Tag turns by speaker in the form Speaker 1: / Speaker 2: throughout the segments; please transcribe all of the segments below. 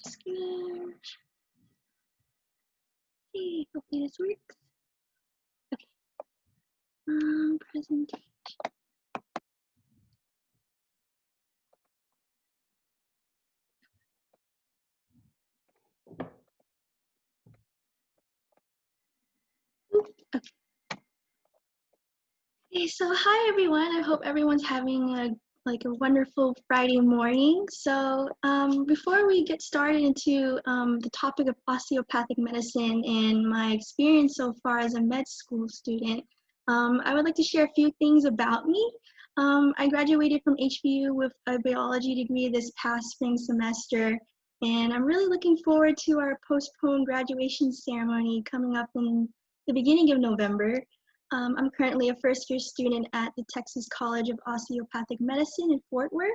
Speaker 1: screen. Okay, hopefully this works. Okay. Presentation. Okay. Okay, so hi everyone. I hope everyone's having a wonderful Friday morning. So before we get started into the topic of osteopathic medicine and my experience so far as a med school student, I would like to share a few things about me. I graduated from HBU with a biology degree this past spring semester, and I'm really looking forward to our postponed graduation ceremony coming up in the beginning of November. I'm currently a first-year student at the Texas College of Osteopathic Medicine in Fort Worth,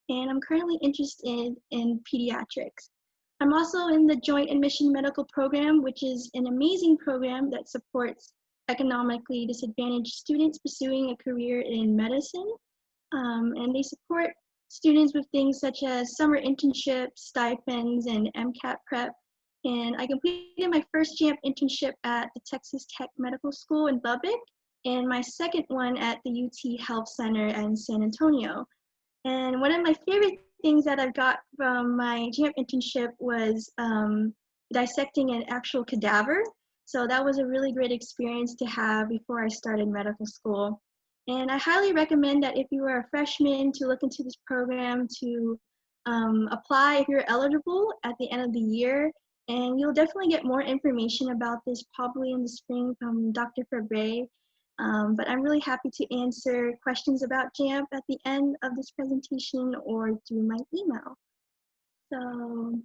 Speaker 1: and I'm currently interested in pediatrics. I'm also in the Joint Admission Medical Program, which is an amazing program that supports economically disadvantaged students pursuing a career in medicine. And they support students with things such as summer internships, stipends, and MCAT prep. And I completed my first JAMP internship at the Texas Tech Medical School in Lubbock, and my second one at the UT Health Center in San Antonio. And one of my favorite things that I got from my JAMP internship was dissecting an actual cadaver. So that was a really great experience to have before I started medical school. And I highly recommend that if you are a freshman to look into this program, to apply if you're eligible at the end of the year. And you'll definitely get more information about this probably in the spring from Dr. Fabre. But I'm really happy to answer questions about JAMP at the end of this presentation or through my email. So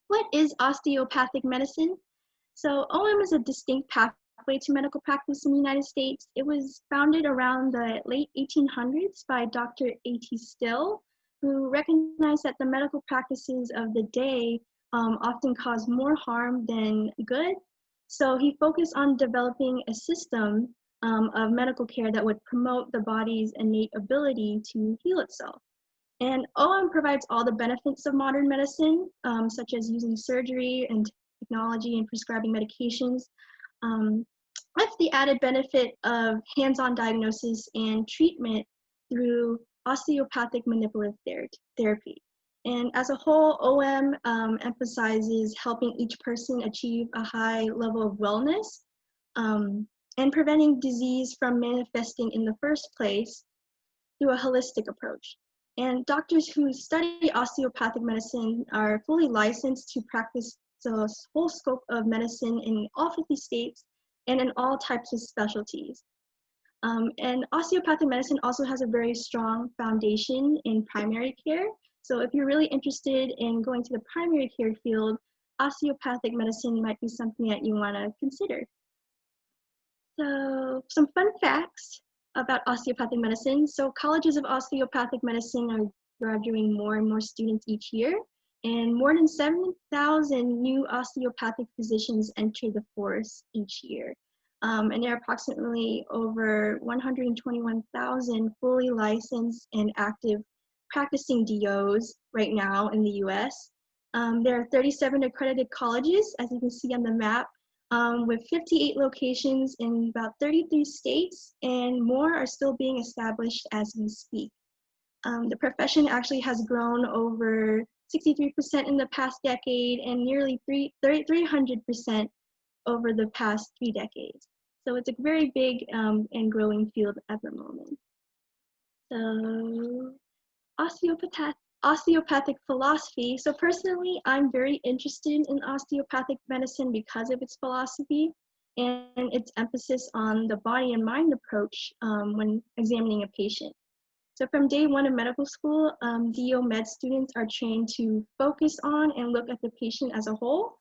Speaker 1: what is osteopathic medicine? So OM is a distinct pathway to medical practice in the United States. It was founded around the late 1800s by Dr. A.T. Still, who recognized that the medical practices of the day often cause more harm than good. So he focused on developing a system of medical care that would promote the body's innate ability to heal itself. And OM provides all the benefits of modern medicine, such as using surgery and technology and prescribing medications, with the added benefit of hands-on diagnosis and treatment through osteopathic manipulative therapy. And as a whole, OM emphasizes helping each person achieve a high level of wellness and preventing disease from manifesting in the first place through a holistic approach. And doctors who study osteopathic medicine are fully licensed to practice the whole scope of medicine in all 50 states and in all types of specialties. And osteopathic medicine also has a very strong foundation in primary care. So if you're really interested in going to the primary care field, osteopathic medicine might be something that you want to consider. So some fun facts about osteopathic medicine. So colleges of osteopathic medicine are graduating more and more students each year, and more than 7,000 new osteopathic physicians enter the force each year. And there are approximately over 121,000 fully licensed and active practicing DOs right now in the US. There are 37 accredited colleges, as you can see on the map, with 58 locations in about 33 states, and more are still being established as we speak. The profession actually has grown over 63% in the past decade and nearly 300% over the past 3 decades. So it's a very big and growing field at the moment. So osteopathic philosophy. So personally, I'm very interested in osteopathic medicine because of its philosophy and its emphasis on the body and mind approach when examining a patient. So from day one of medical school, DO med students are trained to focus on and look at the patient as a whole.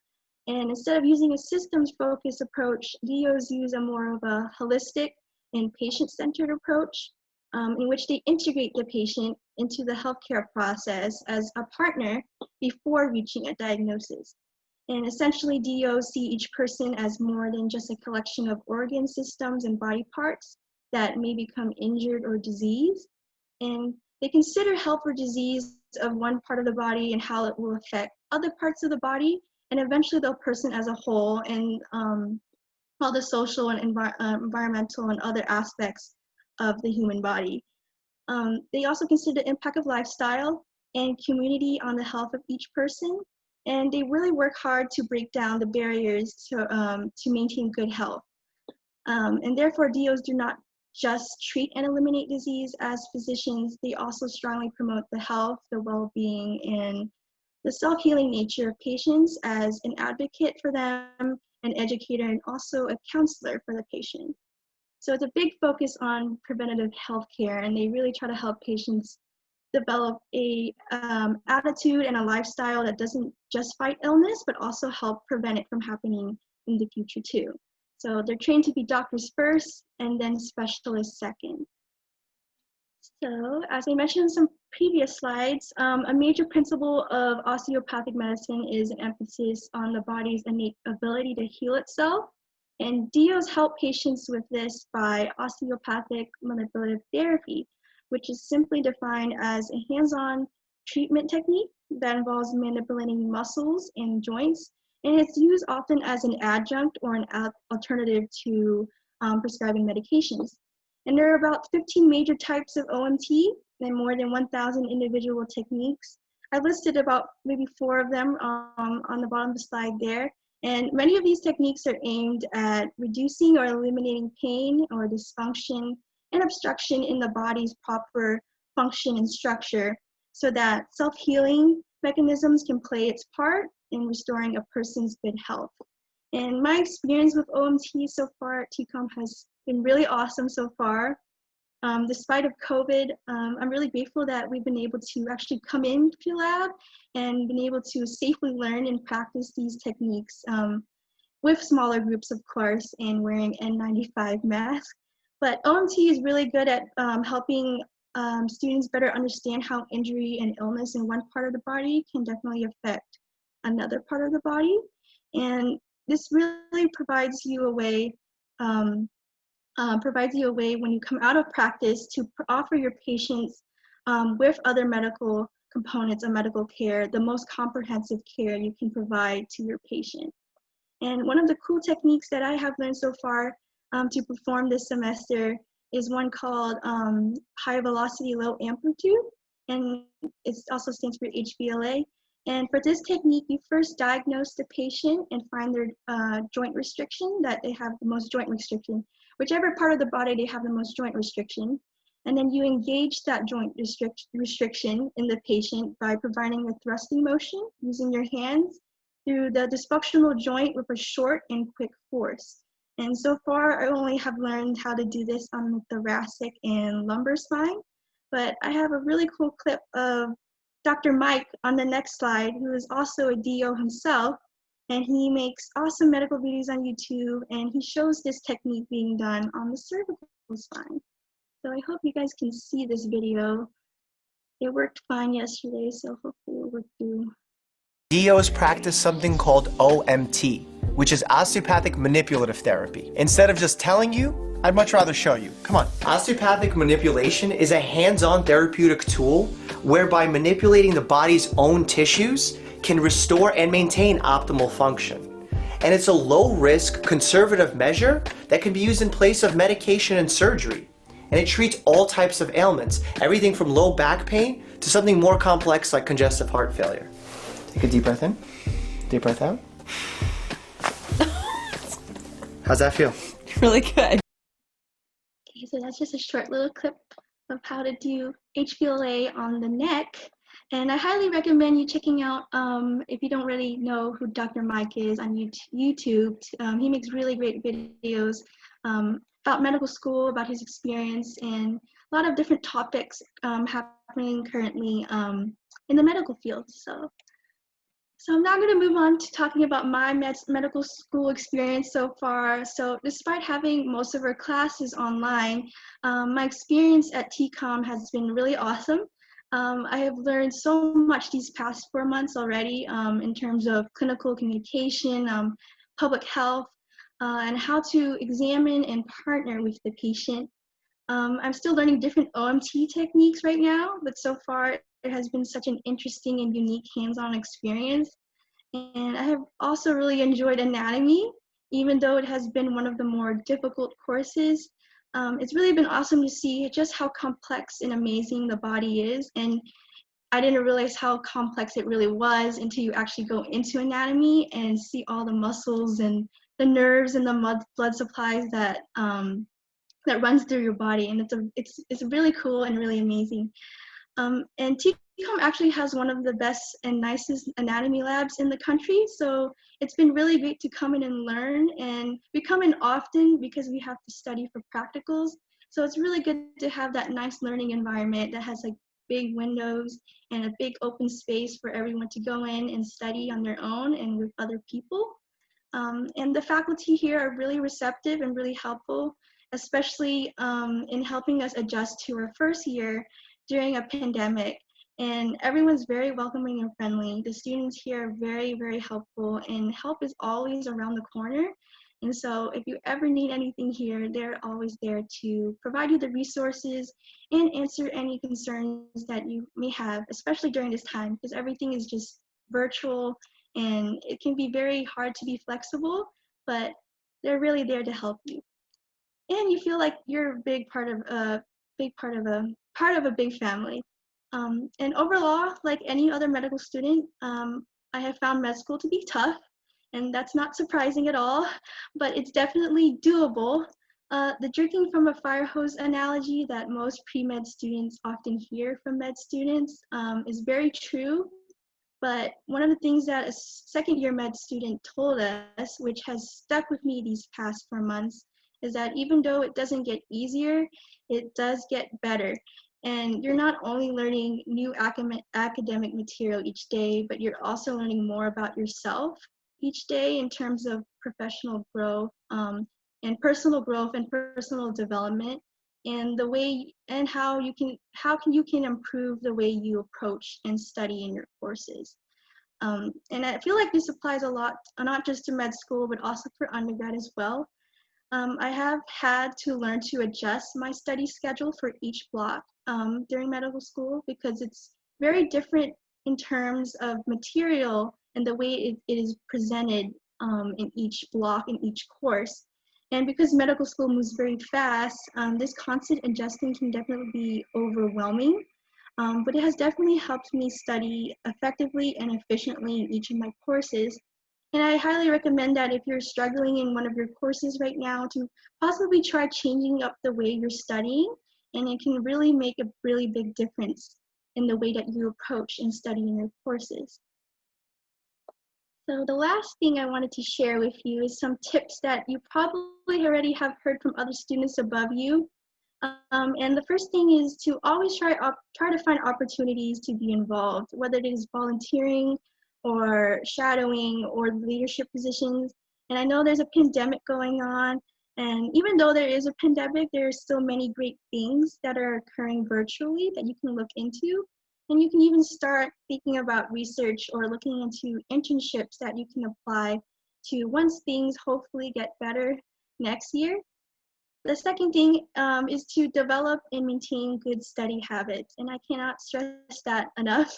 Speaker 1: And instead of using a systems-focused approach, DOs use a more of a holistic and patient-centered approach in which they integrate the patient into the healthcare process as a partner before reaching a diagnosis. And essentially, DOs see each person as more than just a collection of organ systems and body parts that may become injured or diseased. And they consider health or disease of one part of the body and how it will affect other parts of the body, and eventually the person as a whole, and all the social and environmental and other aspects of the human body. They also consider the impact of lifestyle and community on the health of each person, and they really work hard to break down the barriers to maintain good health. And therefore, DOs do not just treat and eliminate disease as physicians, they also strongly promote the health, the well-being, and the self-healing nature of patients as an advocate for them, an educator, and also a counselor for the patient. So it's a big focus on preventative healthcare, and they really try to help patients develop a attitude and a lifestyle that doesn't just fight illness, but also help prevent it from happening in the future too. So they're trained to be doctors first and then specialists second. So as I mentioned in some previous slides, a major principle of osteopathic medicine is an emphasis on the body's innate ability to heal itself. And DOs help patients with this by osteopathic manipulative therapy, which is simply defined as a hands-on treatment technique that involves manipulating muscles and joints. And it's used often as an adjunct or an alternative to prescribing medications. And there are about 15 major types of OMT and more than 1,000 individual techniques. I listed about maybe 4 of them on the bottom of the slide there. And many of these techniques are aimed at reducing or eliminating pain or dysfunction and obstruction in the body's proper function and structure so that self-healing mechanisms can play its part in restoring a person's good health. And my experience with OMT so far at TCOM has been really awesome so far. Despite of COVID, I'm really grateful that we've been able to actually come into the lab and been able to safely learn and practice these techniques with smaller groups, of course, and wearing N95 masks. But OMT is really good at helping students better understand how injury and illness in one part of the body can definitely affect another part of the body. And this really provides you a way when you come out of practice to offer your patients with other medical components of medical care, the most comprehensive care you can provide to your patient. And one of the cool techniques that I have learned so far to perform this semester is one called high velocity, low amplitude, and it also stands for HVLA. And for this technique, you first diagnose the patient and find their joint restriction, that they have the most joint restriction, whichever part of the body they have the most joint restriction. And then you engage that joint restriction in the patient by providing a thrusting motion using your hands through the dysfunctional joint with a short and quick force. And so far, I only have learned how to do this on the thoracic and lumbar spine, but I have a really cool clip of Dr. Mike on the next slide, who is also a DO himself, and he makes awesome medical videos on YouTube, and he shows this technique being done on the cervical spine. So I hope you guys can see this video. It worked fine yesterday, so hopefully it'll work too.
Speaker 2: DOs practice something called OMT, which is osteopathic manipulative therapy. Instead of just telling you, I'd much rather show you. Come on. Osteopathic manipulation is a hands-on therapeutic tool whereby manipulating the body's own tissues can restore and maintain optimal function. And it's a low-risk, conservative measure that can be used in place of medication and surgery. And it treats all types of ailments, everything from low back pain to something more complex like congestive heart failure. Take a deep breath in, deep breath out. How's that feel?
Speaker 3: Really good.
Speaker 1: Okay, so that's just a short little clip of how to do HVLA on the neck. And I highly recommend you checking out, if you don't really know who Dr. Mike is on YouTube, he makes really great videos about medical school, about his experience, and a lot of different topics happening currently in the medical field. So I'm now going to move on to talking about my medical school experience so far. So despite having most of our classes online, my experience at TCOM has been really awesome. I have learned so much these past 4 months already in terms of clinical communication, public health, and how to examine and partner with the patient. I'm still learning different OMT techniques right now, but so far has been such an interesting and unique hands-on experience. And I have also really enjoyed anatomy, even though it has been one of the more difficult courses. It's really been awesome to see just how complex and amazing the body is. And I didn't realize how complex it really was until you actually go into anatomy and see all the muscles and the nerves and the blood supplies that runs through your body. And it's really cool and really amazing. And TCOM actually has one of the best and nicest anatomy labs in the country. So it's been really great to come in and learn. And we come in often because we have to study for practicals. So it's really good to have that nice learning environment that has like big windows and a big open space for everyone to go in and study on their own and with other people. And the faculty here are really receptive and really helpful, especially in helping us adjust to our first year during a pandemic. And everyone's very welcoming and friendly. The students here are very, very helpful, and help is always around the corner. And so if you ever need anything here, they're always there to provide you the resources and answer any concerns that you may have, especially during this time, because everything is just virtual and it can be very hard to be flexible, but they're really there to help you. And you feel like you're a big part of a big family. And overall, like any other medical student, I have found med school to be tough, and that's not surprising at all, but it's definitely doable. The drinking from a fire hose analogy that most pre-med students often hear from med students is very true. But one of the things that a second year med student told us, which has stuck with me these past 4 months, is that even though it doesn't get easier, it does get better. And you're not only learning new academic material each day, but you're also learning more about yourself each day in terms of professional growth and personal development, and the way and how you can improve the way you approach and study in your courses. And I feel like this applies a lot, not just to med school, but also for undergrad as well. I have had to learn to adjust my study schedule for each block during medical school, because it's very different in terms of material and the way it is presented in each block, in each course. And because medical school moves very fast, this constant adjusting can definitely be overwhelming. But it has definitely helped me study effectively and efficiently in each of my courses. And I highly recommend that if you're struggling in one of your courses right now, to possibly try changing up the way you're studying, and it can really make a really big difference in the way that you approach and study in your courses. So the last thing I wanted to share with you is some tips that you probably already have heard from other students above you. And the first thing is to always try to find opportunities to be involved, whether it is volunteering or shadowing or leadership positions. And I know there's a pandemic going on, and even though there is a pandemic, there are still many great things that are occurring virtually that you can look into. And you can even start thinking about research or looking into internships that you can apply to once things hopefully get better next year. The second thing is to develop and maintain good study habits, and I cannot stress that enough.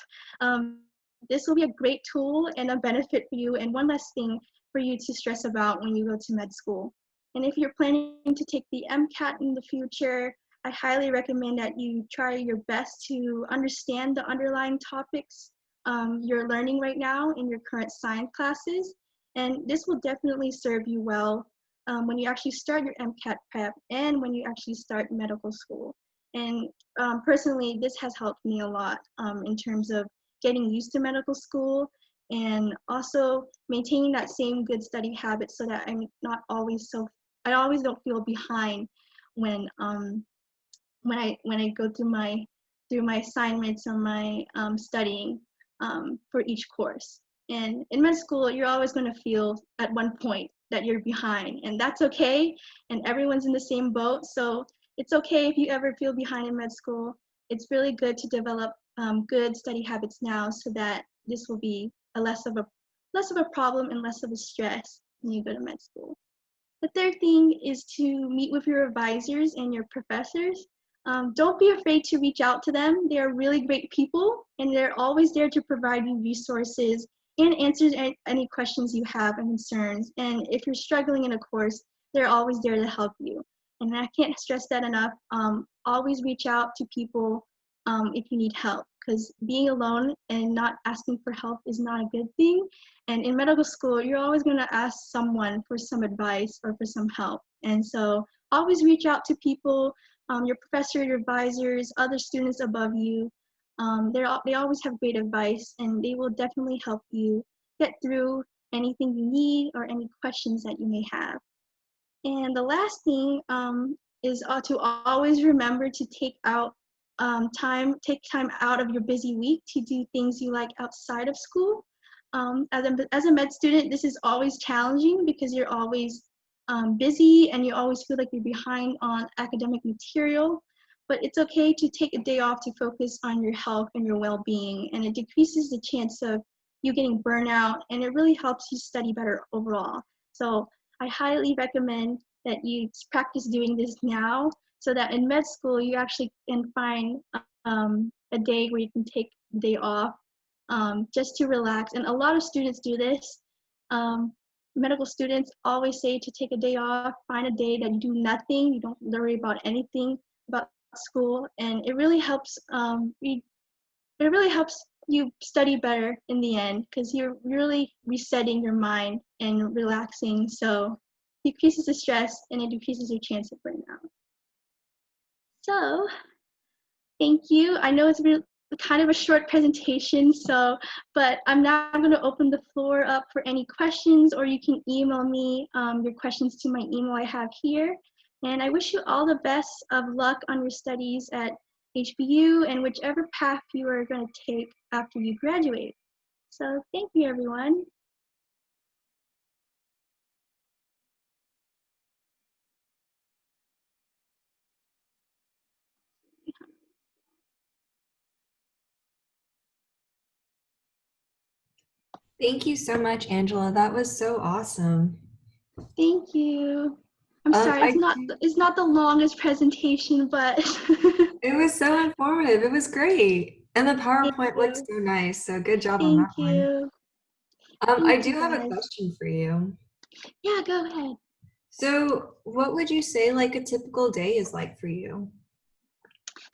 Speaker 1: This will be a great tool and a benefit for you, and one less thing for you to stress about when you go to med school. And if you're planning to take the MCAT in the future, I highly recommend that you try your best to understand the underlying topics you're learning right now in your current science classes, and this will definitely serve you well when you actually start your MCAT prep and when you actually start medical school. And personally, this has helped me a lot in terms of getting used to medical school and also maintaining that same good study habit, so that I always don't feel behind when I go through my assignments or my studying for each course. And in med school, you're always going to feel at one point that you're behind, and that's okay. And everyone's in the same boat, so it's okay if you ever feel behind in med school. It's really good to develop good study habits now, so that this will be less of a problem and less of a stress when you go to med school. The third thing is to meet with your advisors and your professors. Don't be afraid to reach out to them. They are really great people, and they're always there to provide you resources and answers any questions you have and concerns. And if you're struggling in a course, they're always there to help you. And I can't stress that enough. Always reach out to people if you need help, because being alone and not asking for help is not a good thing. And in medical school, you're always going to ask someone for some advice or for some help. And so always reach out to people, your professor, your advisors, other students above you. They always have great advice, and they will definitely help you get through anything you need or any questions that you may have. And the last thing is to always remember to take time out of your busy week to do things you like outside of school. As a med student, this is always challenging because you're always busy and you always feel like you're behind on academic material. But it's okay to take a day off to focus on your health and your well-being, and it decreases the chance of you getting burnout, and it really helps you study better overall. So I highly recommend that you practice doing this now so that in med school you actually can find a day where you can take a day off just to relax. And a lot of students do this. Medical students always say to take a day off, find a day that you do nothing, you don't worry about anything about school, and it really helps you study better in the end because you're really resetting your mind and relaxing. So it decreases the stress and it decreases your chance of burnout. So thank you. I know it's been kind of a short presentation, but I'm now going to open the floor up for any questions, or you can email me your questions to my email I have here. And I wish you all the best of luck on your studies at HBU and whichever path you are going to take after you graduate. So thank you, everyone.
Speaker 3: Thank you so much, Angela. That was so awesome.
Speaker 1: Thank you. I'm sorry,
Speaker 3: I
Speaker 1: it's not the longest presentation, but
Speaker 3: It was so informative. It was great. And the
Speaker 1: thank
Speaker 3: PowerPoint looks
Speaker 1: you.
Speaker 3: so nice. So good job on
Speaker 1: Thank
Speaker 3: that one.
Speaker 1: you.
Speaker 3: I
Speaker 1: Thank
Speaker 3: do
Speaker 1: you,
Speaker 3: have a
Speaker 1: guys.
Speaker 3: question for you.
Speaker 1: Yeah, go ahead.
Speaker 3: So, what would you say like a typical day is like for you?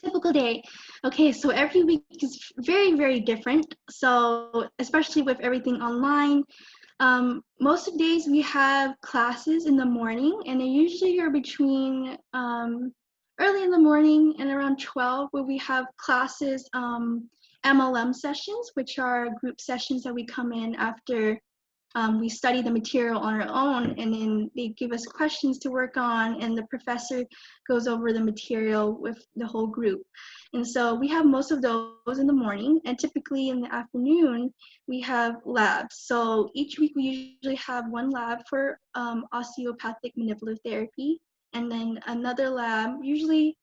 Speaker 1: Typical day. Okay, so every week is very, very different. So especially with everything online, most of the days we have classes in the morning, and they usually are between early in the morning and around 12, where we have classes, MLM sessions, which are group sessions that we come in after we study the material on our own, and then they give us questions to work on, and the professor goes over the material with the whole group. And so we have most of those in the morning, and typically in the afternoon we have labs. So each week we usually have one lab for osteopathic manipulative therapy, and then another lab, usually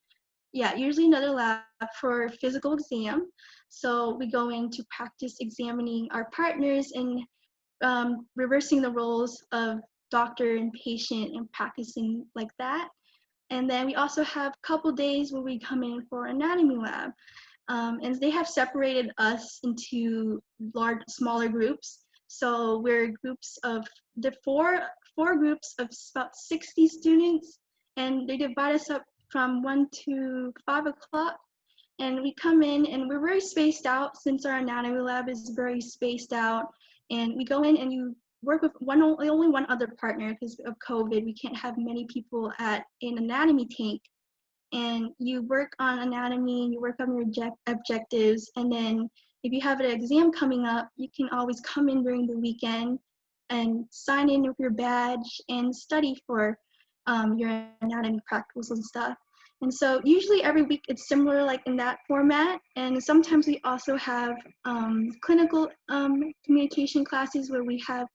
Speaker 1: another lab for physical exam. So we go in to practice examining our partners and reversing the roles of doctor and patient and practicing like that. And then we also have a couple days where we come in for anatomy lab. And they have separated us into smaller groups. So we're groups of the four groups of about 60 students, and they divide us up from 1 to 5 o'clock. And we come in and we're very spaced out since our anatomy lab is very spaced out. And we go in and you work with only one other partner because of COVID. We can't have many people at an anatomy tank. And you work on anatomy, you work on your objectives, and then if you have an exam coming up, you can always come in during the weekend and sign in with your badge and study for your anatomy practicals and stuff. And so usually every week it's similar like in that format, and sometimes we also have clinical communication classes where we have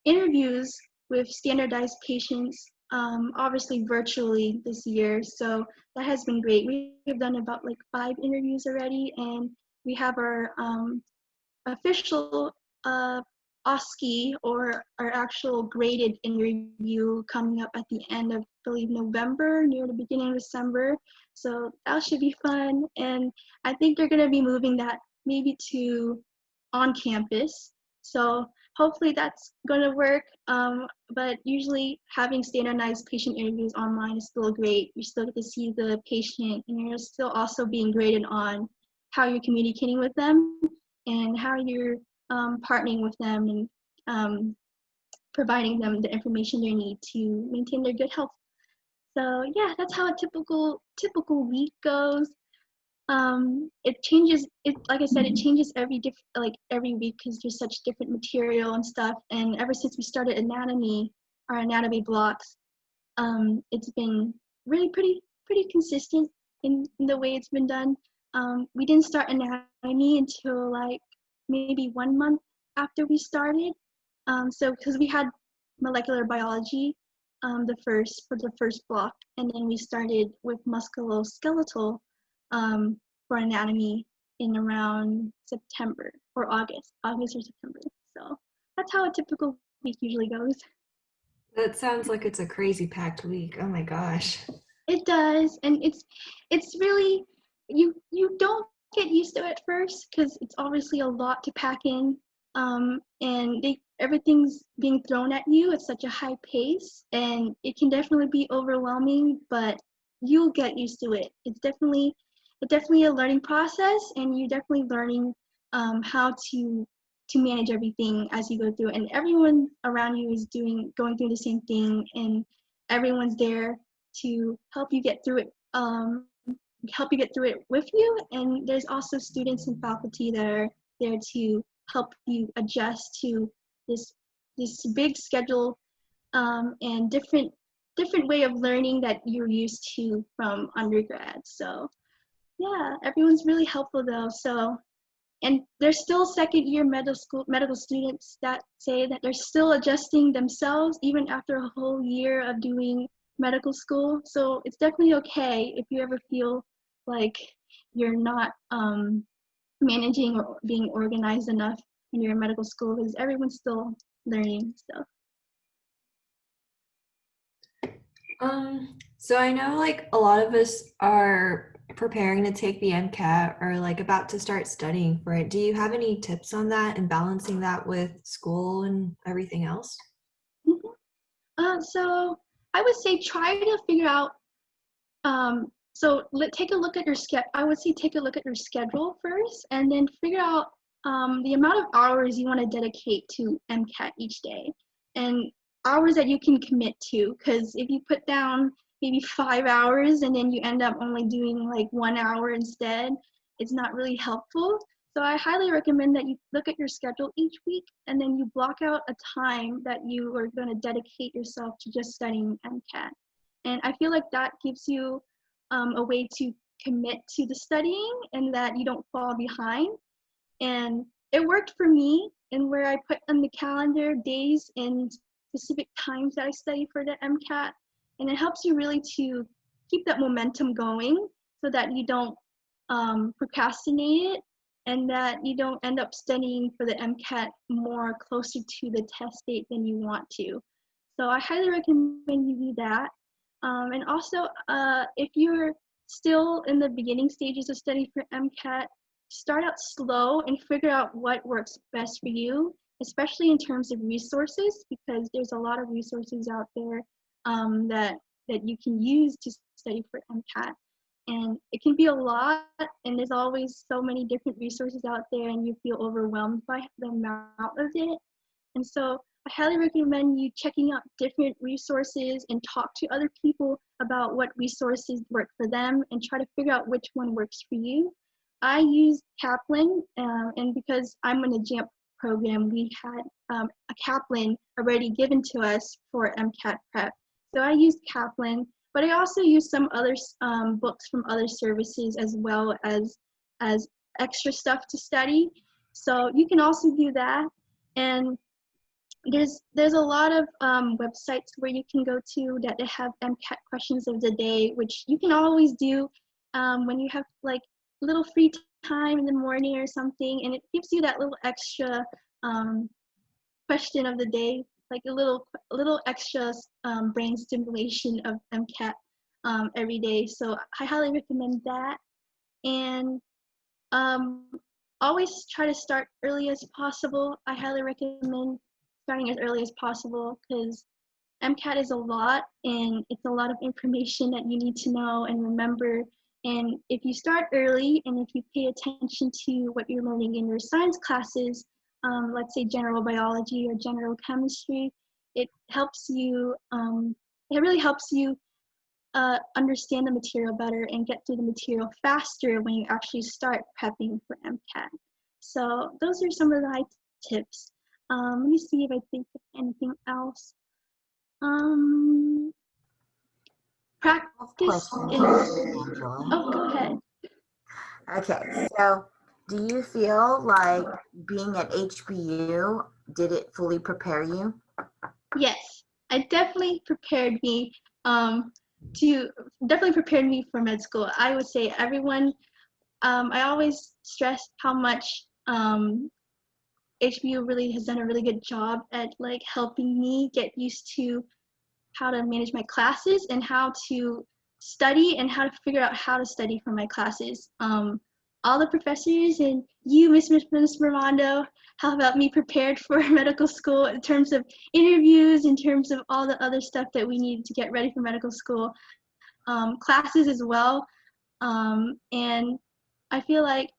Speaker 1: interviews with standardized patients, obviously virtually this year. So that has been great. We have done about like 5 interviews already, and we have our official OSCE, or our actual graded interview, coming up at the end of, I believe, November, near the beginning of December. So that should be fun. And I think they're going to be moving that maybe to on campus. So hopefully that's going to work. But usually having standardized patient interviews online is still great. You still get to see the patient, and you're still also being graded on how you're communicating with them and how you're partnering with them and providing them the information they need to maintain their good health. So yeah, that's how a typical week goes. It changes. It, like I said, it changes every week because there's such different material and stuff. And ever since we started our anatomy blocks, it's been really pretty consistent in the way it's been done. We didn't start anatomy until like maybe 1 month after we started. So because we had molecular biology for the first block, and then we started with musculoskeletal for anatomy in around September or August or September. So that's how a typical week usually goes.
Speaker 3: That sounds like it's a crazy packed week. Oh my gosh.
Speaker 1: It does, and it's really, you don't get used to it at first because it's obviously a lot to pack in, and everything's being thrown at you at such a high pace, and it can definitely be overwhelming, but you'll get used to it. It's definitely a learning process, and you're definitely learning how to manage everything as you go through, and everyone around you is going through the same thing, and everyone's there to help you get through it with you. And there's also students and faculty that are there to help you adjust to this big schedule, and different way of learning that you're used to from undergrad. So yeah, everyone's really helpful though. So, and there's still second year medical students that say that they're still adjusting themselves even after a whole year of doing medical school. So it's definitely okay if you ever feel like you're not managing or being organized enough when you're in medical school, because everyone's still learning. So
Speaker 3: So I know like a lot of us are preparing to take the MCAT or like about to start studying for it. Do you have any tips on that and balancing that with school and everything else?
Speaker 1: mhm. So I would say try to figure out. Take a look at your I would say take a look at your schedule first, and then figure out the amount of hours you want to dedicate to MCAT each day, and hours that you can commit to. Because if you put down maybe 5 hours and then you end up only doing like 1 hour instead, it's not really helpful. So I highly recommend that you look at your schedule each week, and then you block out a time that you are going to dedicate yourself to just studying MCAT. And I feel like that gives you a way to commit to the studying and that you don't fall behind. And it worked for me, and where I put on the calendar days and specific times that I study for the MCAT. And it helps you really to keep that momentum going so that you don't procrastinate it, and that you don't end up studying for the MCAT more closer to the test date than you want to. So I highly recommend you do that. And also, if you're still in the beginning stages of studying for MCAT, start out slow and figure out what works best for you, especially in terms of resources, because there's a lot of resources out there that you can use to study for MCAT. And it can be a lot, and there's always so many different resources out there, and you feel overwhelmed by the amount of it. And so I highly recommend you checking out different resources and talk to other people about what resources work for them and try to figure out which one works for you. I use Kaplan, and because I'm in a JAMP program, we had a Kaplan already given to us for MCAT prep. So I used Kaplan, but I also use some other books from other services as well as extra stuff to study. So you can also do that. And there's a lot of websites where you can go to that they have MCAT questions of the day, which you can always do when you have like little free time in the morning or something, and it gives you that little extra question of the day, like a little extra brain stimulation of MCAT every day. So I highly recommend that. And um, always try to start early as possible. I highly recommend starting as early as possible because MCAT is a lot and it's a lot of information that you need to know and remember. And if you start early and if you pay attention to what you're learning in your science classes, let's say general biology or general chemistry, it helps you, it really helps you understand the material better and get through the material faster when you actually start prepping for MCAT. So those are some of the high tips. Let me see if I think of anything else. Practice
Speaker 4: Question
Speaker 1: is,
Speaker 4: for you, Angela.
Speaker 1: oh, go ahead.
Speaker 4: Okay, so do you feel like being at HBU, did it fully prepare you?
Speaker 1: Yes, I definitely prepared me to definitely prepared me for med school. I would say everyone, I always stress how much HBU really has done a really good job at like helping me get used to how to manage my classes and how to study and how to figure out how to study for my classes. All the professors and you, Miss Romando, have helped me prepared for medical school in terms of interviews, in terms of all the other stuff that we need to get ready for medical school, classes as well. And I feel like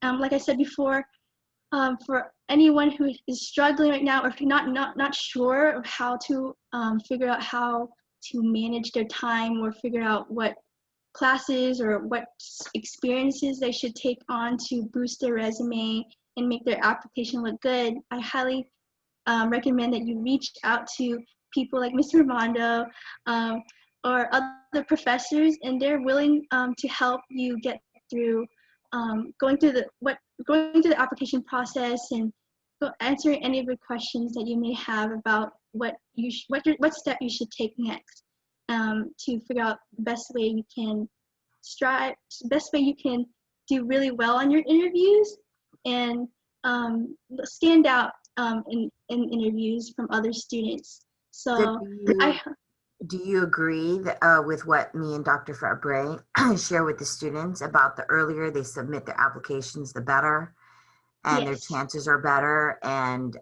Speaker 1: I said before, for anyone who is struggling right now or if you're not sure of how to figure out how to manage their time or figure out what classes or what experiences they should take on to boost their resume and make their application look good, I highly recommend that you reach out to people like Mr. Armando or other professors, and they're willing to help you get through going through the application process and answering any of the questions that you may have about what step you should take next to figure out the best way you can do really well on your interviews and stand out in interviews from other students.
Speaker 4: So
Speaker 1: So I
Speaker 4: do you agree that, with what me and Dr. Fabre share with the students about the earlier they submit their applications, the better, and their
Speaker 1: yes.
Speaker 4: chances are better, and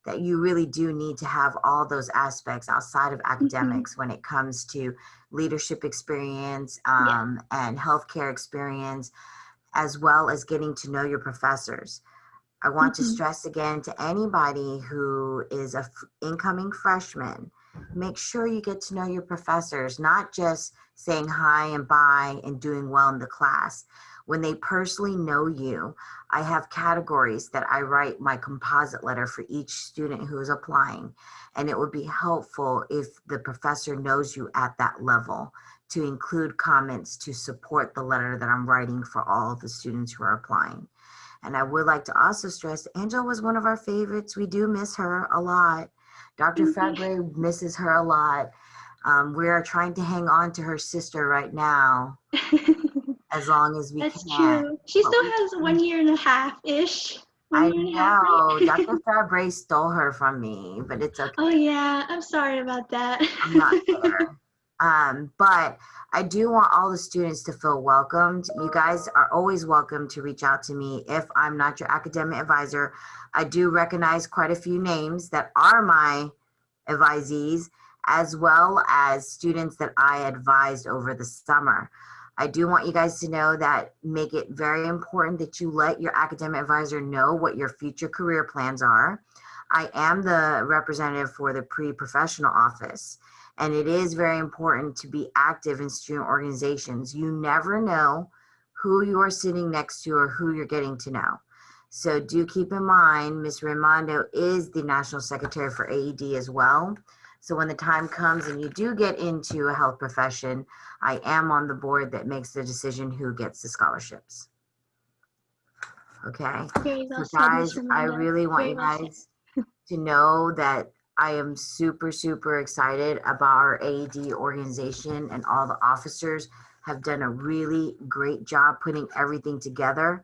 Speaker 4: that you really do need to have all those aspects outside of academics when it comes to leadership experience
Speaker 1: Yeah.
Speaker 4: and healthcare experience, as well as getting to know your professors. I want to stress again to anybody who is a incoming freshman, make sure you get to know your professors, not just saying hi and bye and doing well in the class. When they personally know you, I have categories that I write my composite letter for each student who is applying. And it would be helpful if the professor knows you at that level to include comments to support the letter that I'm writing for all of the students who are applying. And I would like to also stress, Angela was one of our favorites. We do miss her a lot. Dr. Fabre misses her a lot. We are trying to hang on to her sister right now as long as we
Speaker 1: That's
Speaker 4: can.
Speaker 1: true. She
Speaker 4: But
Speaker 1: still has 1.5 years-ish.
Speaker 4: I
Speaker 1: 1.5 years,
Speaker 4: know
Speaker 1: right?
Speaker 4: Dr. Fabre stole her from me, but it's okay.
Speaker 1: Oh yeah, I'm sorry about that.
Speaker 4: I'm not there. But I do want all the students to feel welcomed. You guys are always welcome to reach out to me if I'm not your academic advisor. I do recognize quite a few names that are my advisees, as well as students that I advised over the summer. I do want you guys to know that make it very important that you let your academic advisor know what your future career plans are. I am the representative for the pre-professional office, and it is very important to be active in student organizations. You never know who you are sitting next to or who you're getting to know. So do keep in mind, Ms. Raimondo is the National Secretary for AED as well. So when the time comes and you do get into a health profession, I am on the board that makes the decision who gets the scholarships. Okay.
Speaker 1: Very well
Speaker 4: So
Speaker 1: said,
Speaker 4: guys,
Speaker 1: Miss
Speaker 4: I
Speaker 1: Ramondo.
Speaker 4: really want
Speaker 1: Very
Speaker 4: you
Speaker 1: well said.
Speaker 4: guys to know that I am super, super excited about our AED organization, and all the officers have done a really great job putting everything together.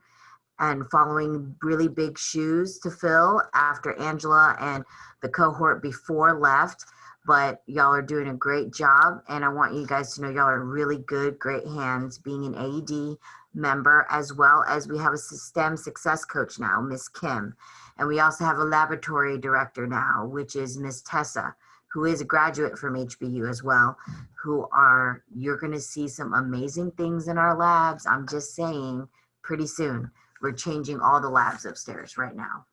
Speaker 4: and following really big shoes to fill after Angela and the cohort before left. But y'all are doing a great job, and I want you guys to know y'all are really good, great hands being an AED member, as well as we have a STEM success coach now, Miss Kim. And we also have a laboratory director now, which is Miss Tessa, who is a graduate from HBU as well, you're going to see some amazing things in our labs. I'm just saying, pretty soon. We're changing all the labs upstairs right now.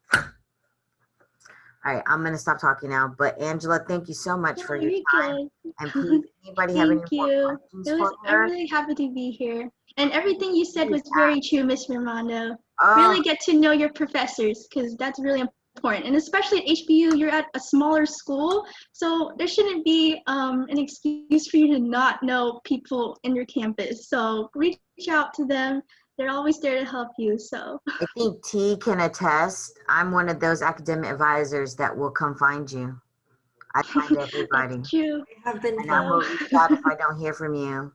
Speaker 4: All right, I'm going to stop talking now. But Angela, thank you so much for your time. And please, anybody have any
Speaker 1: Thank
Speaker 4: more
Speaker 1: you.
Speaker 4: questions for
Speaker 1: I'm
Speaker 4: her?
Speaker 1: really happy to be here. And everything you said was very true, Miss Romano.
Speaker 4: Oh,
Speaker 1: Really get to know your professors, because that's really important. And especially at HBU, you're at a smaller school, so there shouldn't be an excuse for you to not know people in your campus. So reach out to them. They're always there to help you. So
Speaker 4: I think T can attest. I'm one of those academic advisors that will come find you. I find everybody.
Speaker 1: that's true.
Speaker 3: I have been
Speaker 4: And I
Speaker 1: So
Speaker 4: will reach out if I don't hear from you.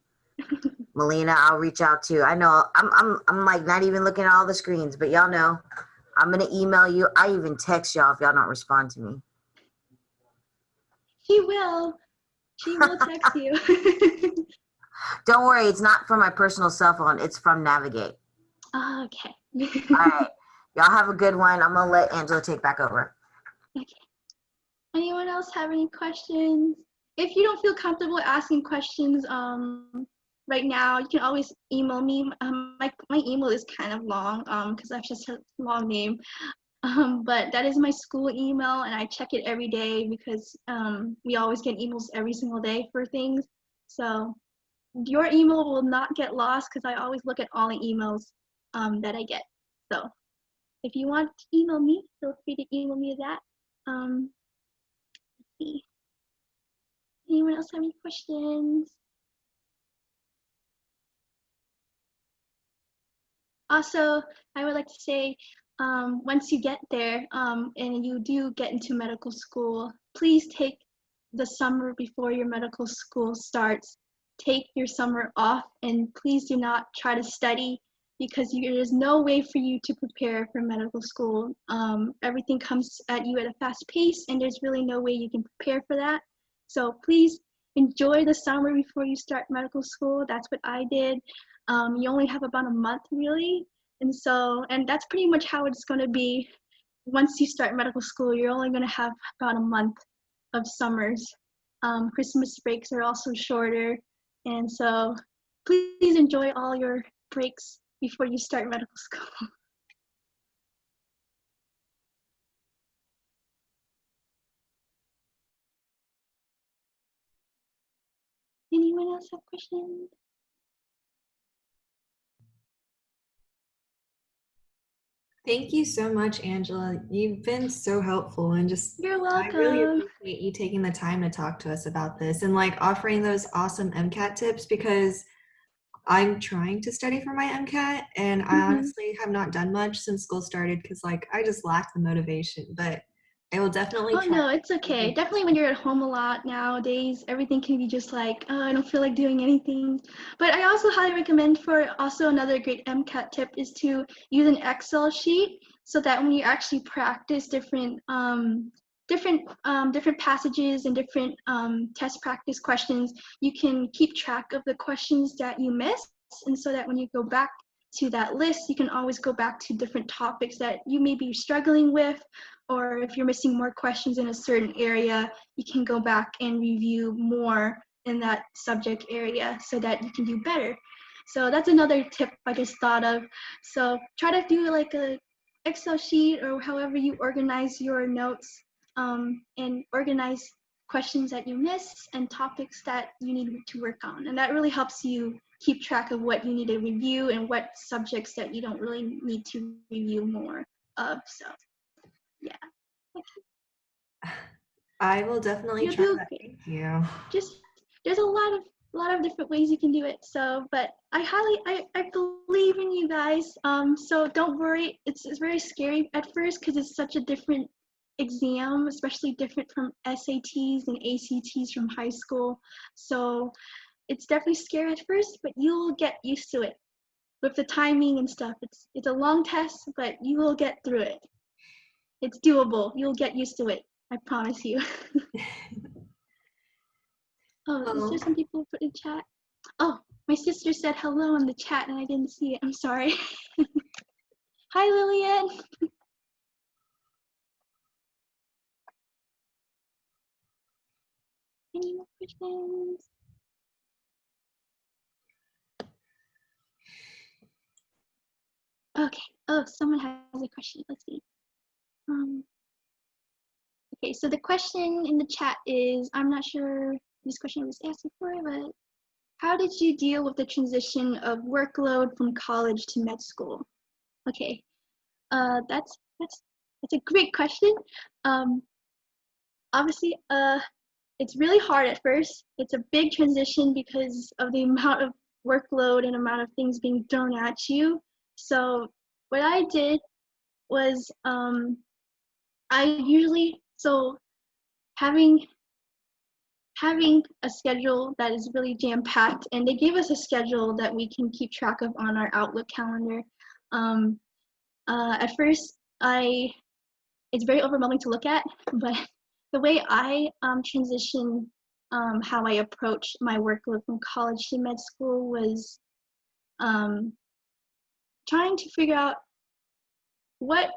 Speaker 4: Melina, I'll reach out to. I know I'm like not even looking at all the screens, but y'all know I'm gonna email you. I even text y'all if y'all don't respond to me.
Speaker 1: she will. She will text you.
Speaker 4: Don't worry, it's not from my personal cell phone. It's from Navigate.
Speaker 1: Okay.
Speaker 4: All right, y'all have a good one. I'm gonna let Angela take back over.
Speaker 1: Okay. Anyone else have any questions? If you don't feel comfortable asking questions right now, you can always email me. My email is kind of long because I have just a long name. But that is my school email, and I check it every day because we always get emails every single day for things. So your email will not get lost because I always look at all the emails that I get. So if you want to email me, feel free to email me that. Let's see. Anyone else have any questions? Also, I would like to say, once you get there and you do get into medical school, please take the summer before your medical school starts. Take your summer off, and please do not try to study because there's no way for you to prepare for medical school. Everything comes at you at a fast pace, and there's really no way you can prepare for that. So please enjoy the summer before you start medical school. That's what I did. You only have about a month really, and that's pretty much how it's going to be. Once you start medical school, you're only going to have about a month of summers. Christmas breaks are also shorter, and so please enjoy all your breaks before you start medical school. Anyone else have questions?
Speaker 3: Thank you so much, Angela. You've been so helpful and just
Speaker 1: You're
Speaker 3: I really
Speaker 1: welcome.
Speaker 3: appreciate you taking the time to talk to us about this and like offering those awesome MCAT tips because I'm trying to study for my MCAT and I honestly have not done much since school started because like I just lack the motivation, but I will definitely
Speaker 1: Oh
Speaker 3: try.
Speaker 1: no, it's okay. Definitely when you're at home a lot nowadays, everything can be just like, oh, I don't feel like doing anything. But I also highly recommend for also another great MCAT tip is to use an Excel sheet so that when you actually practice different passages and different test practice questions, you can keep track of the questions that you missed, and so that when you go back to that list, you can always go back to different topics that you may be struggling with, or if you're missing more questions in a certain area, you can go back and review more in that subject area so that you can do better. So that's another tip I just thought of. So try to do like a Excel sheet or however you organize your notes, and organize questions that you miss and topics that you need to work on. And that really helps you keep track of what you need to review and what subjects that you don't really need to review more of. So yeah.
Speaker 3: I will definitely
Speaker 1: You'll
Speaker 3: try
Speaker 1: do
Speaker 3: that.
Speaker 1: great.
Speaker 3: Thank you.
Speaker 1: Just there's a lot of different ways you can do it. So, but I believe in you guys. So don't worry. It's very scary at first because it's such a different exam, especially different from SATs and ACTs from high school. So it's definitely scary at first, but you'll get used to it. with the timing and stuff. It's a long test, but you will get through it. It's doable. You'll get used to it. I promise you. Oh, is there
Speaker 3: Well,
Speaker 1: some people put in chat? Oh, my sister said hello in the chat and I didn't see it. I'm sorry. Hi, Lillian. Any more questions? Okay. Oh, someone has a question. Let's see. Okay, so the question in the chat is, I'm not sure this question was asked before, but how did you deal with the transition of workload from college to med school? Okay, that's a great question. Obviously, it's really hard at first. It's a big transition because of the amount of workload and amount of things being thrown at you. So what I did was I usually having a schedule that is really jam-packed, and they gave us a schedule that we can keep track of on our Outlook calendar. At first, it's very overwhelming to look at, but the way I transitioned how I approach my workload from college to med school was trying to figure out what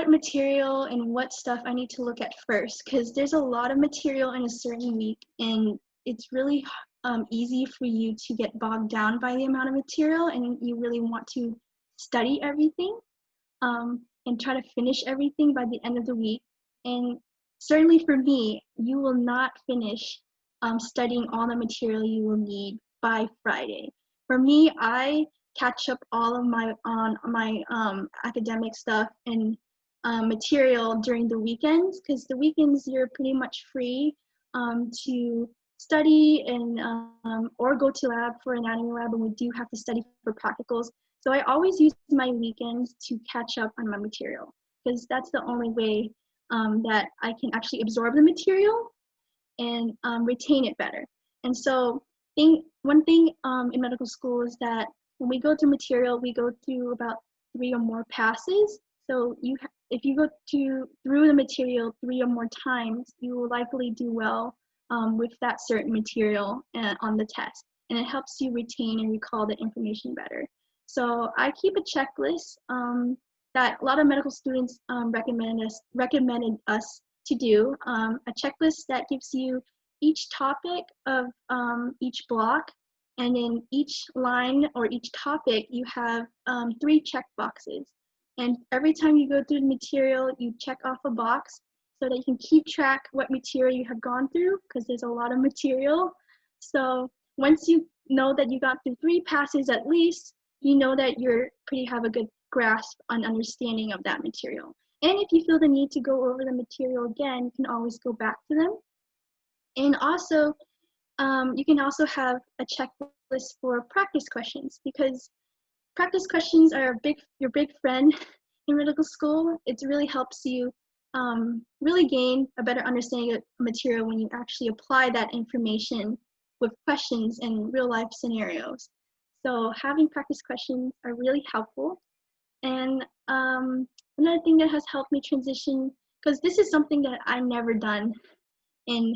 Speaker 1: material and what stuff I need to look at first, because there's a lot of material in a certain week, and it's really easy for you to get bogged down by the amount of material, and you really want to study everything and try to finish everything by the end of the week. And certainly for me, you will not finish studying all the material you will need by Friday. For me, I catch up all of my academic stuff and material during the weekends, because the weekends you're pretty much free to study and or go to lab for anatomy lab, and we do have to study for practicals. So I always use my weekends to catch up on my material, because that's the only way that I can actually absorb the material and retain it better. And so one thing in medical school is that when we go through material, we go through about 3 or more passes. So if you go through the material 3 or more times, you will likely do well with that certain material on the test. And it helps you retain and recall the information better. So I keep a checklist that a lot of medical students recommended us to do, a checklist that gives you each topic of each block, and in each line or each topic you have 3 check boxes. And every time you go through the material, you check off a box so that you can keep track what material you have gone through, because there's a lot of material. So once you know that you got through 3 passes at least, you know that you're have a good grasp on understanding of that material. And if you feel the need to go over the material again, you can always go back to them. And also, you can also have a checklist for practice questions, because practice questions are your big friend in medical school. It really helps you really gain a better understanding of material when you actually apply that information with questions in real life scenarios. So having practice questions are really helpful. And another thing that has helped me transition, because this is something that I never done in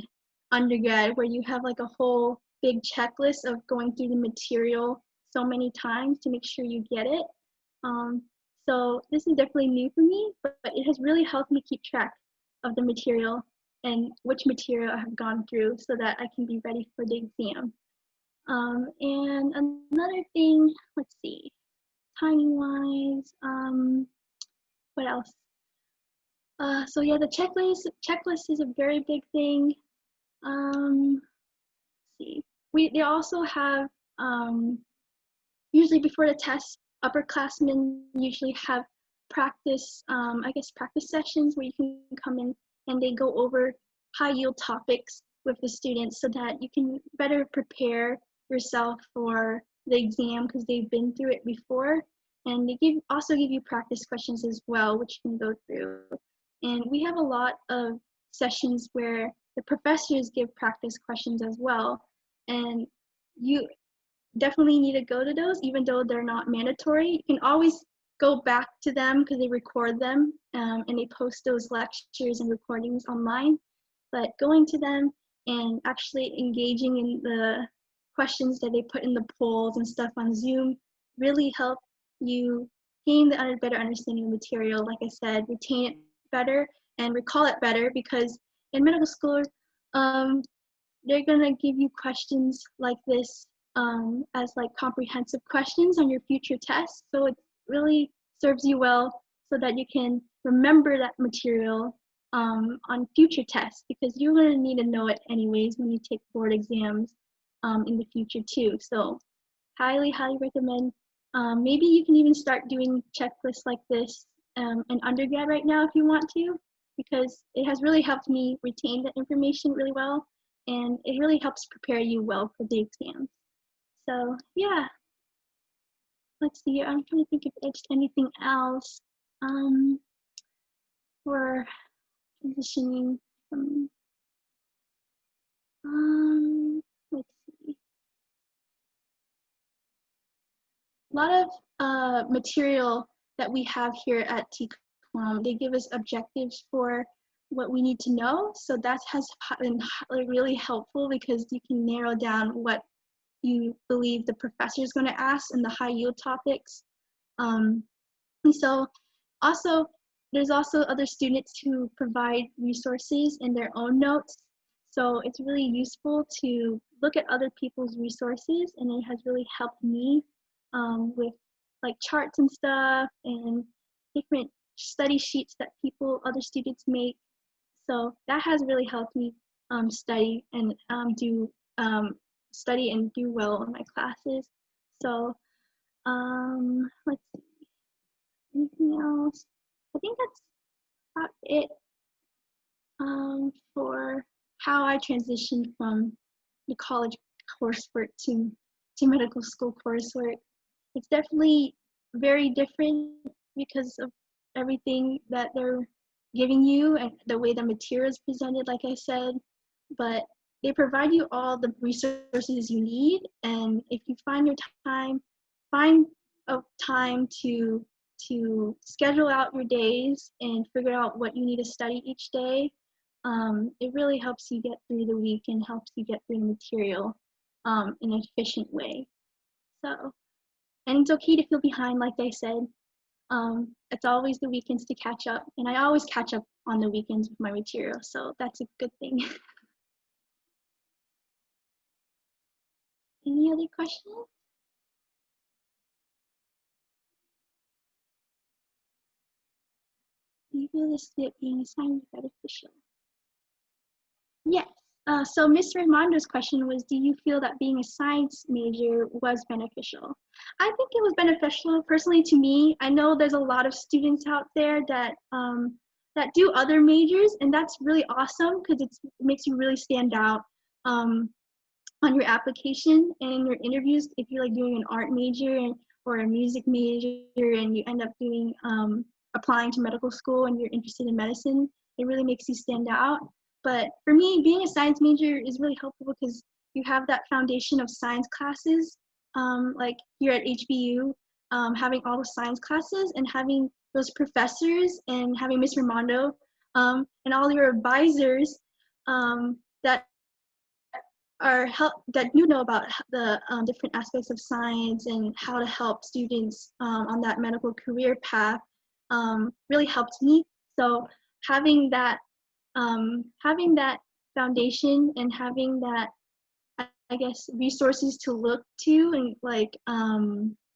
Speaker 1: undergrad, where you have like a whole big checklist of going through the material so many times to make sure you get it. So this is definitely new for me, but it has really helped me keep track of the material and which material I have gone through so that I can be ready for the exam. And another thing, let's see, timing wise, what else? So yeah, the checklist is a very big thing. Let's see, they also have usually before the test, upperclassmen usually have practice, practice sessions where you can come in and they go over high yield topics with the students so that you can better prepare yourself for the exam, because they've been through it before. And they also give you practice questions as well, which you can go through. And we have a lot of sessions where the professors give practice questions as well. And definitely need to go to those, even though they're not mandatory. You can always go back to them because they record them, and they post those lectures and recordings online. But going to them and actually engaging in the questions that they put in the polls and stuff on Zoom really help you gain the better understanding of the material, like I said, retain it better and recall it better, because in medical school, um, they're gonna give you questions like this as like comprehensive questions on your future tests. So it really serves you well so that you can remember that material on future tests, because you're gonna need to know it anyways when you take board exams in the future too. So highly, highly recommend. Maybe you can even start doing checklists like this in undergrad right now if you want to, because it has really helped me retain the information really well, and it really helps prepare you well for the exams. So yeah, let's see. I'm trying to think if there's anything else for transitioning from. Let's see. A lot of material that we have here at TCOM, they give us objectives for what we need to know. So that has been really helpful, because you can narrow down what you believe the professor is going to ask in the high yield topics. And so also, there's also other students who provide resources in their own notes. So it's really useful to look at other people's resources, and it has really helped me with like charts and stuff and different study sheets that other students make. So that has really helped me study and study and do well in my classes. So let's see, anything else? I think that's about it for how I transitioned from the college coursework to medical school coursework. It's definitely very different because of everything that they're giving you and the way the material is presented, like I said. But they provide you all the resources you need, and if you find a time to schedule out your days and figure out what you need to study each day, it really helps you get through the week and helps you get through the material in an efficient way. So, and it's okay to feel behind, like I said. It's always the weekends to catch up, and I always catch up on the weekends with my material, so that's a good thing. Any other questions? Do you feel that being assigned is beneficial? Yes. So Ms. Raimondo's question was, do you feel that being a science major was beneficial? I think it was beneficial personally to me. I know there's a lot of students out there that that do other majors, and that's really awesome because it makes you really stand out on your application and in your interviews. If you're like doing an art major or a music major, and you end up doing applying to medical school and you're interested in medicine, it really makes you stand out. But for me, being a science major is really helpful because you have that foundation of science classes, like here at HBU, having all the science classes and having those professors and having Miss Raimondo and all your advisors that that you know about the different aspects of science and how to help students on that medical career path really helped me. So having that foundation and having that, I guess, resources to look to and like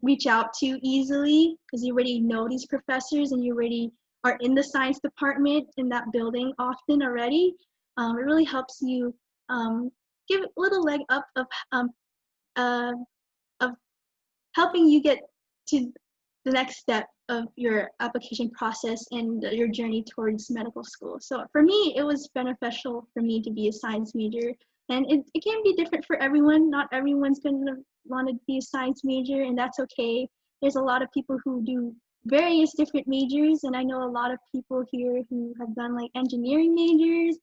Speaker 1: reach out to easily, because you already know these professors and you already are in the science department in that building often already, it really helps you give a little leg up uh, of helping you get to the next step of your application process and your journey towards medical school. So for me, it was beneficial for me to be a science major, and it can be different for everyone. Not everyone's going to want to be a science major, and that's okay. There's a lot of people who do various different majors, and I know a lot of people here who have done like engineering majors,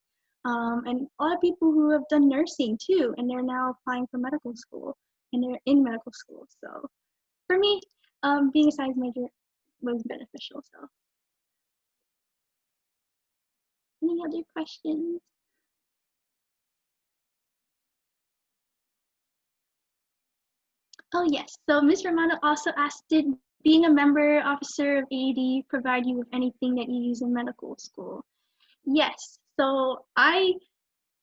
Speaker 1: and a lot of people who have done nursing too, and they're now applying for medical school. and they're in medical school. So for me, being a science major was beneficial. So any other questions? Oh yes, so Ms. Romano also asked, did being a member officer of AED provide you with anything that you use in medical school? Yes, so I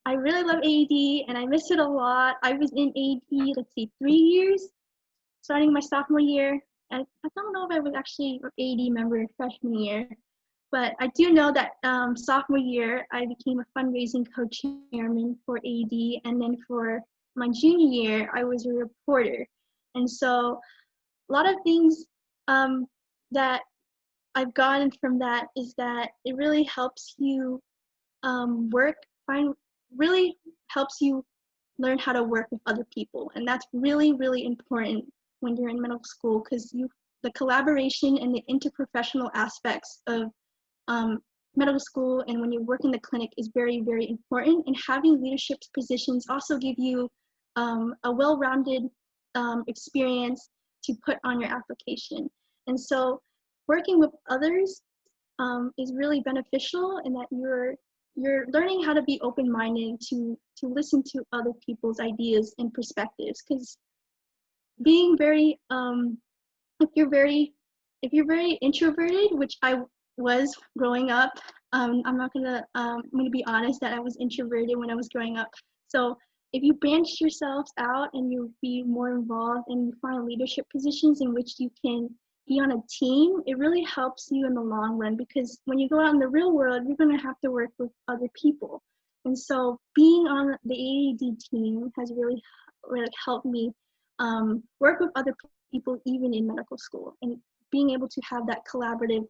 Speaker 1: really love AED and I miss it a lot. I was in AED, let's see, 3 years, starting my sophomore year. I don't know if I was actually an AED member freshman year, but I do know that sophomore year, I became a fundraising co-chairman for AED, and then for my junior year, I was a reporter. And so a lot of things um, that I've gotten from that is that it really helps you really helps you learn how to work with other people. And that's really, really important when you're in medical school, because the collaboration and the interprofessional aspects of medical school and when you work in the clinic is very, very important. And having leadership positions also give you a well-rounded experience to put on your application. And so working with others is really beneficial in that you're learning how to be open-minded to listen to other people's ideas and perspectives, because being very if you're very introverted, which I was growing up, I'm gonna be honest that I was introverted when I was growing up. So if you branch yourselves out and you be more involved and you find leadership positions in which you can be on a team, it really helps you in the long run, because when you go out in the real world, you're gonna have to work with other people. And so being on the AED team has really, really helped me work with other people even in medical school, and being able to have that collaborative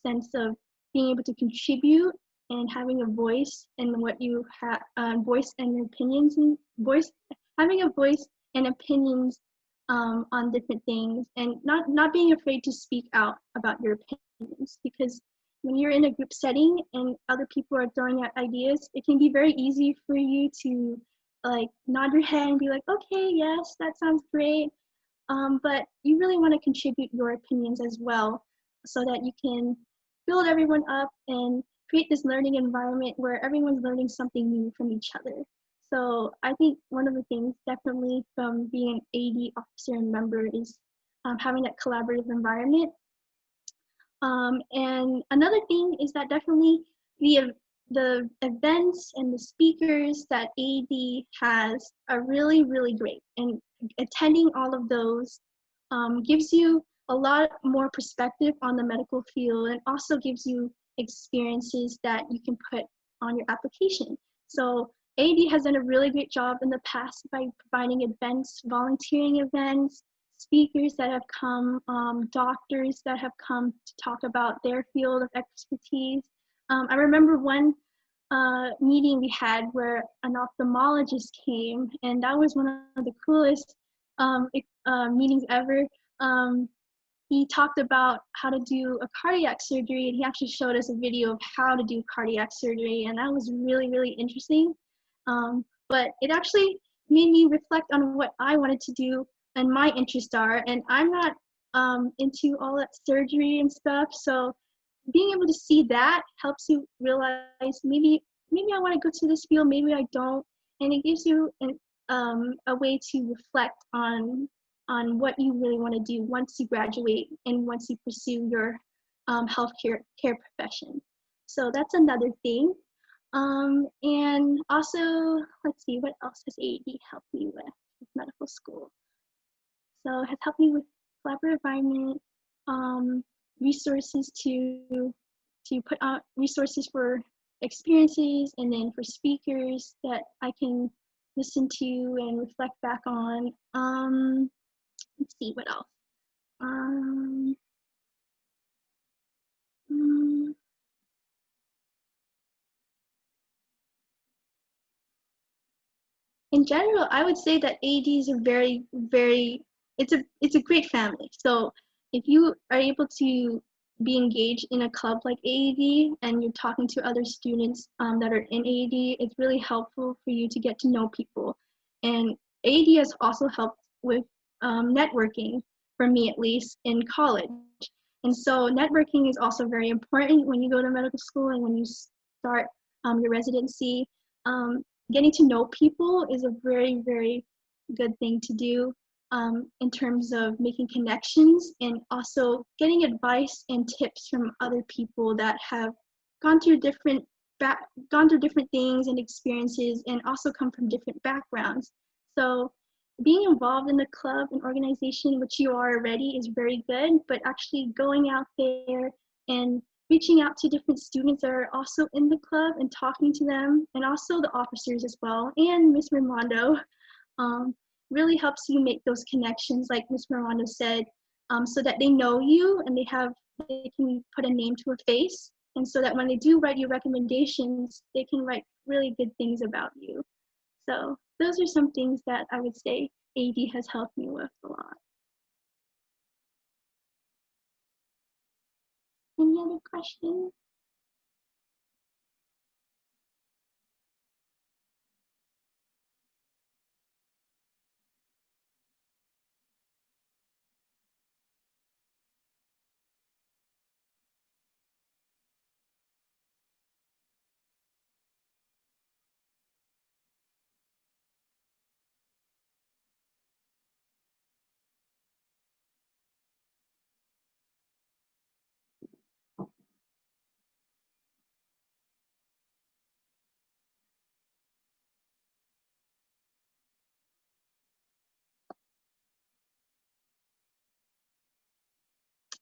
Speaker 1: sense of being able to contribute and having a voice in what you have, voice and opinions, and having a voice and opinions on different things, and not being afraid to speak out about your opinions, because when you're in a group setting and other people are throwing out ideas, it can be very easy for you to like nod your head and be like, okay, yes, that sounds great. But you really want to contribute your opinions as well, so that you can build everyone up and create this learning environment where everyone's learning something new from each other. So I think one of the things definitely from being an AD officer and member is having that collaborative environment. And another thing is that definitely the events and the speakers that AED has are really, really great. And attending all of those gives you a lot more perspective on the medical field, and also gives you experiences that you can put on your application. So AED has done a really great job in the past by providing events, volunteering events, speakers that have come, doctors that have come to talk about their field of expertise. I remember one meeting we had where an ophthalmologist came, and that was one of the coolest meetings ever. He talked about how to do a cardiac surgery, and he actually showed us a video of how to do cardiac surgery, and that was really, really interesting. But it actually made me reflect on what I wanted to do and my interests are, and I'm not into all that surgery and stuff, so being able to see that helps you realize maybe I want to go to this field, maybe I don't, and it gives you a way to reflect on what you really want to do once you graduate and once you pursue your healthcare profession. So that's another thing. And also, let's see, what else has AED helped me with medical school? So it has helped me with collaborative environment, resources to put out resources for experiences, and then for speakers that I can listen to and reflect back on. Let's see, what else? Um, mm, in general, I would say that AEDs are very, very, it's a great family. So if you are able to be engaged in a club like AED and you're talking to other students that are in AED, it's really helpful for you to get to know people. And AED has also helped with networking, for me at least, in college. And so networking is also very important when you go to medical school and when you start your residency. Getting to know people is a very, very good thing to do in terms of making connections and also getting advice and tips from other people that have gone through different things and experiences and also come from different backgrounds. So being involved in the club and organization, which you are already, is very good, but actually going out there and reaching out to different students that are also in the club and talking to them, and also the officers as well, and Miss Raimondo, really helps you make those connections, like Miss Raimondo said, so that they know you and they can put a name to a face, and so that when they do write you recommendations, they can write really good things about you. So those are some things that I would say AED has helped me with a lot. Any other questions?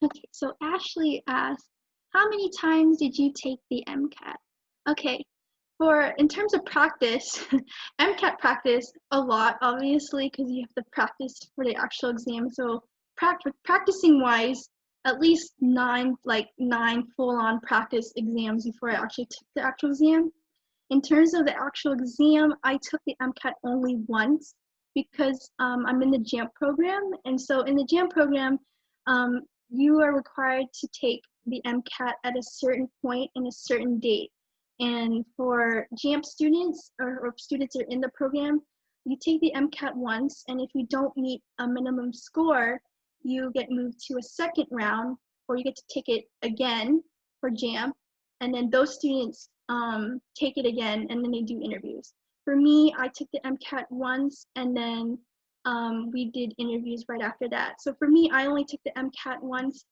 Speaker 1: Okay, so Ashley asked, how many times did you take the MCAT? Okay, in terms of practice, MCAT practice a lot, obviously, because you have to practice for the actual exam. So practicing wise, at least nine full-on practice exams before I actually took the actual exam. In terms of the actual exam, I took the MCAT only once because I'm in the JAMP program. And so in the JAMP program, you are required to take the MCAT at a certain point and a certain date. And for JAMP students or students that are in the program, you take the MCAT once, and if you don't meet a minimum score, you get moved to a second round, or you get to take it again for JAMP, and then those students take it again, and then they do interviews. For me, I took the MCAT once, and then we did interviews right after that. So for me, I only took the MCAT once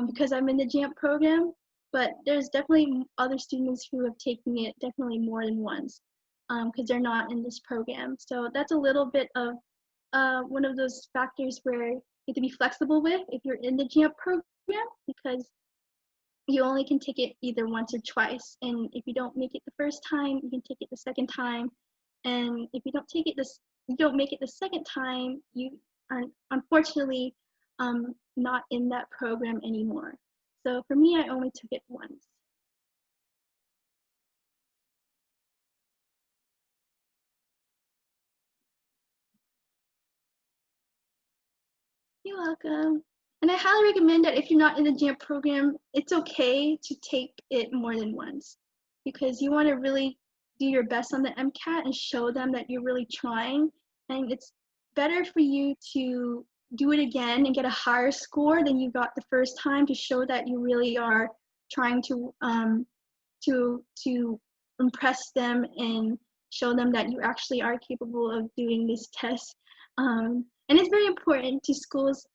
Speaker 1: because I'm in the JAMP program, but there's definitely other students who have taken it definitely more than once because they're not in this program. So that's a little bit of one of those factors where you have to be flexible with if you're in the JAMP program, because you only can take it either once or twice. And if you don't make it the first time, you can take it the second time. And if you don't make it the second time, you are unfortunately not in that program anymore. So for me, I only took it once. You're welcome. And I highly recommend that if you're not in the JAMP program, it's okay to take it more than once, because you want to really do your best on the MCAT and show them that you're really trying. And it's better for you to do it again and get a higher score than you got the first time, to show that you really are trying to impress them and show them that you actually are capable of doing this test. And it's very important to schools.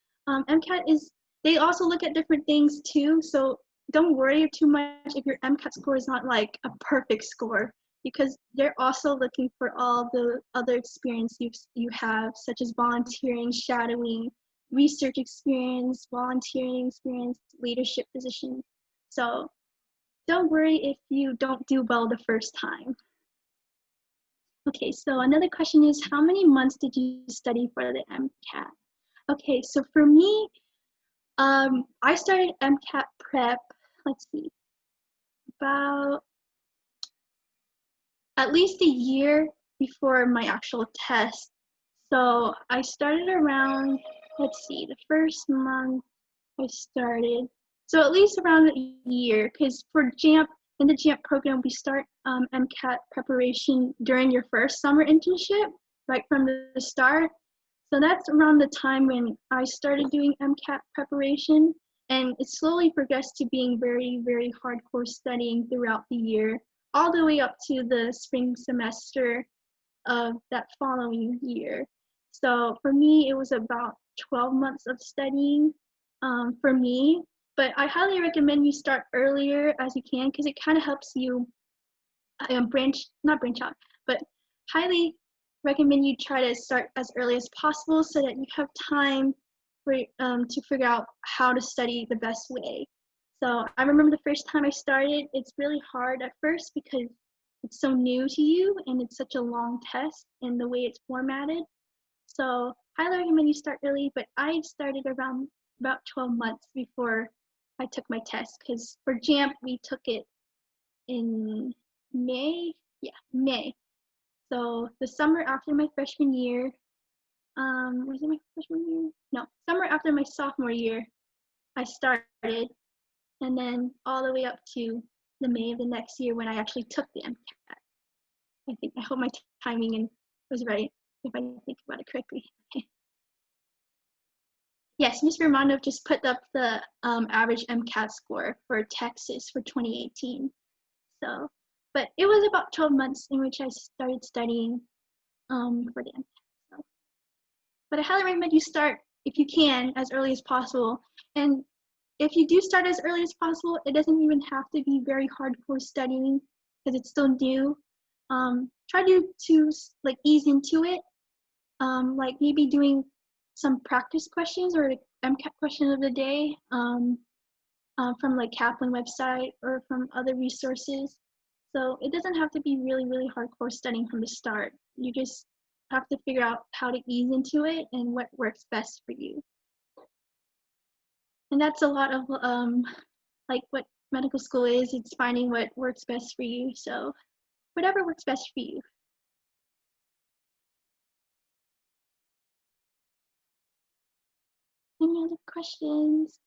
Speaker 1: They also look at different things too, so don't worry too much if your MCAT score is not like a perfect score, because they're also looking for all the other experience you have, such as volunteering, shadowing, research experience, volunteering experience, leadership positions. So don't worry if you don't do well the first time. Okay, so another question is, how many months did you study for the MCAT? Okay, so for me, I started MCAT prep, let's see, about at least a year before my actual test. So I started around, let's see, the first month I started, so at least around a year, because in the JAMP program, we start MCAT preparation during your first summer internship, right from the start. So that's around the time when I started doing MCAT preparation, and it slowly progressed to being very, very hardcore studying throughout the year, all the way up to the spring semester of that following year. So for me, it was about 12 months of studying for me, but I highly recommend you start earlier as you can because it kind of helps you not branch out, but highly recommend you try to start as early as possible so that you have time for to figure out how to study the best way. So I remember the first time I started, it's really hard at first because it's so new to you and it's such a long test and the way it's formatted. So highly recommend you start early, but I started around about 12 months before I took my test because for JAMP we took it in May. Yeah, May. So the summer after my freshman year, was it my freshman year? No, summer after my sophomore year, I started, and then all the way up to the May of the next year when I actually took the MCAT. I hope my timing was right if I think about it correctly. Yes, Ms. Romano just put up the average MCAT score for Texas for 2018. So, but it was about 12 months in which I started studying for the MCAT. So. But I highly recommend you start, if you can, as early as possible. And if you do start as early as possible, it doesn't even have to be very hardcore studying because it's still new. Try to like ease into it, like maybe doing some practice questions or the MCAT question of the day from like Kaplan website or from other resources. So it doesn't have to be really, really hardcore studying from the start. You just have to figure out how to ease into it and what works best for you. And that's a lot of like what medical school is. It's finding what works best for you. So whatever works best for you. Any other questions?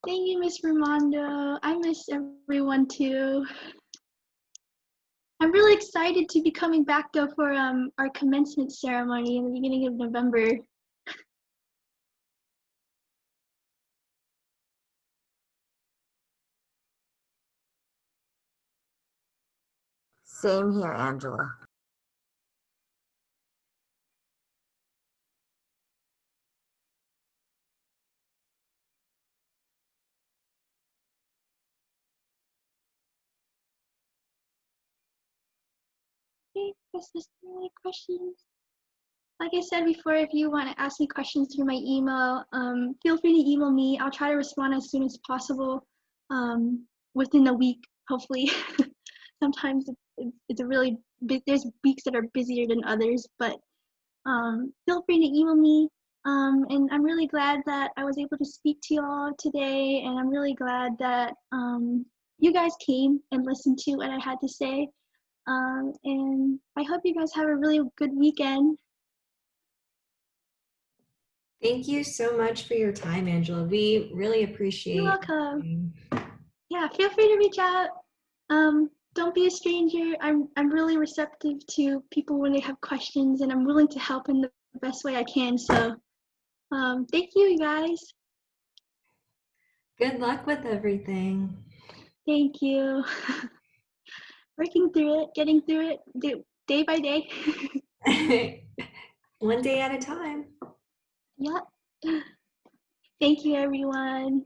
Speaker 1: Thank you, Miss Ramondo. I miss everyone too. I'm really excited to be coming back though for our commencement ceremony in the beginning of November.
Speaker 4: Same here, Angela.
Speaker 1: Okay, guess there's no other questions. Like I said before, if you want to ask me questions through my email, feel free to email me. I'll try to respond as soon as possible within a week, hopefully. Sometimes it's a really there's weeks that are busier than others, but feel free to email me. And I'm really glad that I was able to speak to you all today, and I'm really glad that you guys came and listened to what I had to say. And I hope you guys have a really good weekend.
Speaker 3: Thank you so much for your time, Angela. We really appreciate
Speaker 1: You're welcome. Yeah, feel free to reach out. Don't be a stranger. I'm really receptive to people when they have questions, and I'm willing to help in the best way I can. So, thank you guys.
Speaker 3: Good luck with everything.
Speaker 1: Thank you. Working through it, getting through it day by day.
Speaker 3: One day at a time.
Speaker 1: Yep. Thank you, everyone.